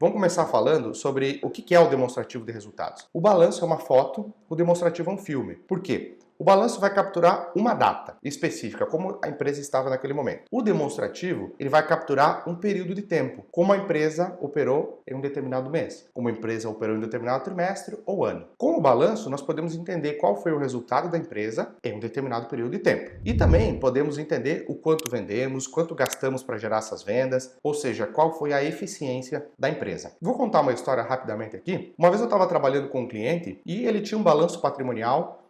Vamos começar falando sobre o que é o demonstrativo de resultados. O balanço é uma foto, o demonstrativo é um filme. Por quê? O balanço vai capturar uma data específica, como a empresa estava naquele momento. O demonstrativo, ele vai capturar um período de tempo, como a empresa operou em um determinado mês, como a empresa operou em um determinado trimestre ou ano. Com o balanço, nós podemos entender qual foi o resultado da empresa em um determinado período de tempo. E também podemos entender o quanto vendemos, quanto gastamos para gerar essas vendas, ou seja, qual foi a eficiência da empresa. Vou contar uma história rapidamente aqui. Uma vez eu estava trabalhando com um cliente e ele tinha um balanço patrimonial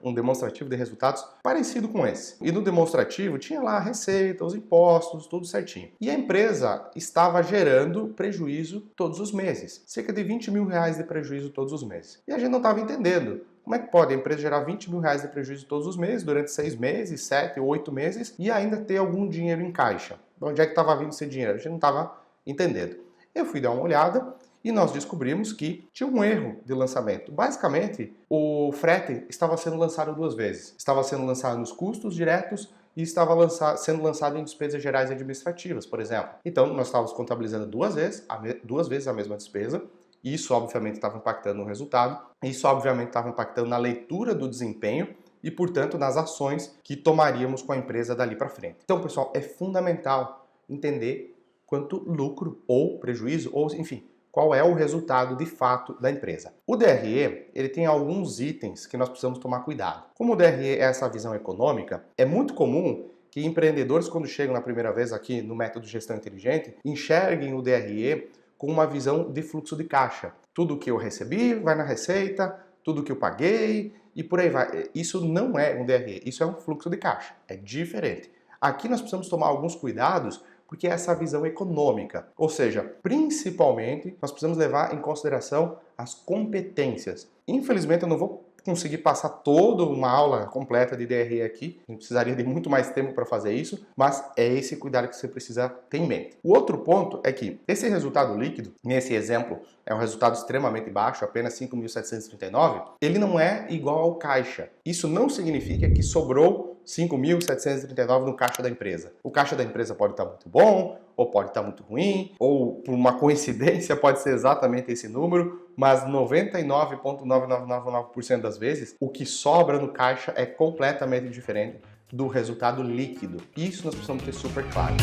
um demonstrativo de resultados parecido com esse. E no demonstrativo tinha lá a receita, os impostos, tudo certinho. E a empresa estava gerando prejuízo todos os meses. Cerca de 20 mil reais de prejuízo todos os meses. E a gente não estava entendendo. Como é que pode a empresa gerar 20 mil reais de prejuízo todos os meses, durante 6 meses, 7 ou 8 meses, e ainda ter algum dinheiro em caixa? De onde é que estava vindo esse dinheiro? A gente não estava entendendo. Eu fui dar uma olhada e nós descobrimos que tinha um erro de lançamento. Basicamente, o frete estava sendo lançado 2 vezes. Estava sendo lançado nos custos diretos e estava sendo lançado em despesas gerais e administrativas, por exemplo. Então, nós estávamos contabilizando 2 vezes a mesma despesa. Isso, obviamente, estava impactando no resultado. Isso, obviamente, estava impactando na leitura do desempenho e, portanto, nas ações que tomaríamos com a empresa dali para frente. Então, pessoal, é fundamental entender quanto lucro ou prejuízo, ou enfim, qual é o resultado de fato da empresa. O DRE, ele tem alguns itens que nós precisamos tomar cuidado. Como o DRE é essa visão econômica, é muito comum que empreendedores, quando chegam na primeira vez aqui no método de gestão inteligente, enxerguem o DRE com uma visão de fluxo de caixa. Tudo que eu recebi vai na receita, tudo que eu paguei e por aí vai. Isso não é um DRE, isso é um fluxo de caixa, é diferente. Aqui nós precisamos tomar alguns cuidados porque é essa visão econômica. Ou seja, principalmente, nós precisamos levar em consideração as competências. Infelizmente, eu não vou conseguir passar toda uma aula completa de DRE aqui, a gente precisaria de muito mais tempo para fazer isso, mas é esse cuidado que você precisa ter em mente. O outro ponto é que esse resultado líquido, nesse exemplo, é um resultado extremamente baixo, apenas 5.739, ele não é igual ao caixa. Isso não significa que sobrou 5.739 no caixa da empresa. O caixa da empresa pode estar muito bom, ou pode estar muito ruim, ou por uma coincidência pode ser exatamente esse número, mas 99,9999% das vezes, o que sobra no caixa é completamente diferente do resultado líquido. Isso nós precisamos ter super claro.